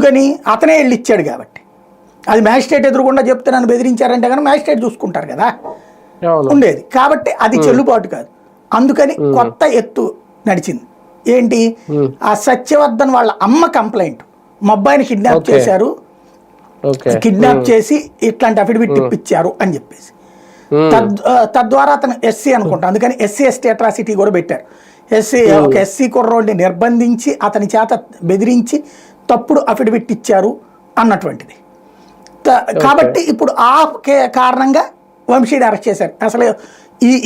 ఎందుకని అతనే వెళ్ళి ఇచ్చాడు కాబట్టి. అది మ్యాజిస్ట్రేట్ ఎదురుకుండా చెప్తే నన్ను బెదిరించారంటే కానీ మ్యాజిస్ట్రేట్ చూసుకుంటారు కదా ఉండేది. కాబట్టి అది చెల్లుబాటు కాదు. అందుకని కొత్త ఎత్తు నడిచింది. ఏంటి, ఆ సత్యవర్ధన్ వాళ్ళ అమ్మ కంప్లైంట్, మా అబ్బాయిని కిడ్నాప్ చేశారు, కిడ్నాప్ చేసి ఇట్లాంటి అఫిడవిట్ ఇప్పించారు అని చెప్పేసి. తద్వారా అతను ఎస్సీ అనుకుంటా, అందుకని ఎస్సీ ఎస్టీ అట్రాసిటీ కూడా పెట్టారు. ఒక ఎస్సీ కుర్రోడిని నిర్బంధించి అతని చేత బెదిరించి తప్పుడు అఫిడవిట్ ఇచ్చారు అన్నటువంటిది. కాబట్టి ఇప్పుడు ఆ కారణంగా వంశీని అరెస్ట్ చేశారు. అసలు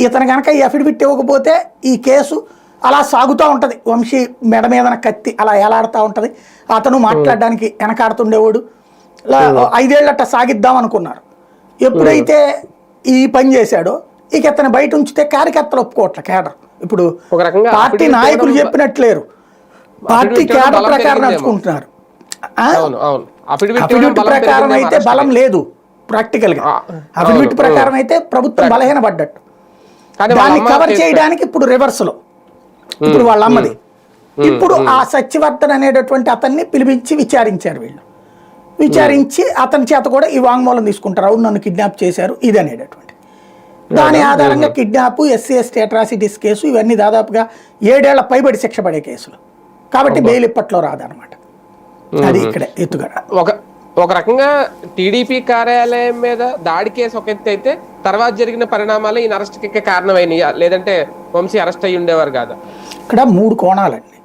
ఇతను కనుక ఈ అఫిడవిట్ ఇవ్వకపోతే ఈ కేసు అలా సాగుతూ ఉంటుంది. వంశీ మెడ మీదన కత్తి అలా ఎలాడుతూ ఉంటుంది. అతను మాట్లాడడానికి వెనకాడుతుండేవాడు. 5 ఏళ్ళట సాగిద్దాం అనుకున్నారు. ఎప్పుడైతే ఈ పని చేశాడో ఇక ఇతను బయట ఉంచితే కార్యకర్తలు ఒప్పుకోవట్ల. కేడర్ ఇప్పుడు పార్టీ నాయకులు చెప్పినట్లేరు, పార్టీ కేడర్ ప్రకారం నడుచుకుంటున్నారు. అఫిడవిట్ ప్రకారం అయితే బలం లేదు ప్రాక్టికల్ గా. అఫిడవిట్ ప్రకారం అయితే ప్రభుత్వం బలహీనపడ్డట్టు. దాన్ని కవర్ చేయడానికి ఇప్పుడు రివర్స్ లో ఇప్పుడు వాళ్ళ అమ్మది. ఇప్పుడు ఆ సత్యవర్ధన్ అనేటటువంటి అతన్ని పిలిపించి విచారించారు వీళ్ళు. విచారించి అతని చేత కూడా ఈ వాంగ్మూలం తీసుకుంటారు, అవును నన్ను కిడ్నాప్ చేశారు ఇది అనేటటువంటి. దాని ఆధారంగా kidnap, SC ST atrocities case ఇవన్నీ దాదాపుగా 7 ఏళ్ల పైబడి శిక్ష పడే కేసులు కాబట్టి బెయిల్ ఇప్పట్లో రాదనమాట. అది ఇక్కడ ఎత్తుగడ. ఒక రకంగా టీడీపీ కార్యాలయం మీద దాడి కేసు ఒక ఎత్తు అయితే తర్వాత జరిగిన పరిణామాలు ఈయన అరెస్ట్కి కారణమైనయా, లేదంటే వంశీ అరెస్ట్ అయ్యి ఉండేవారు కాదా? ఇక్కడ 3 కోణాలండి.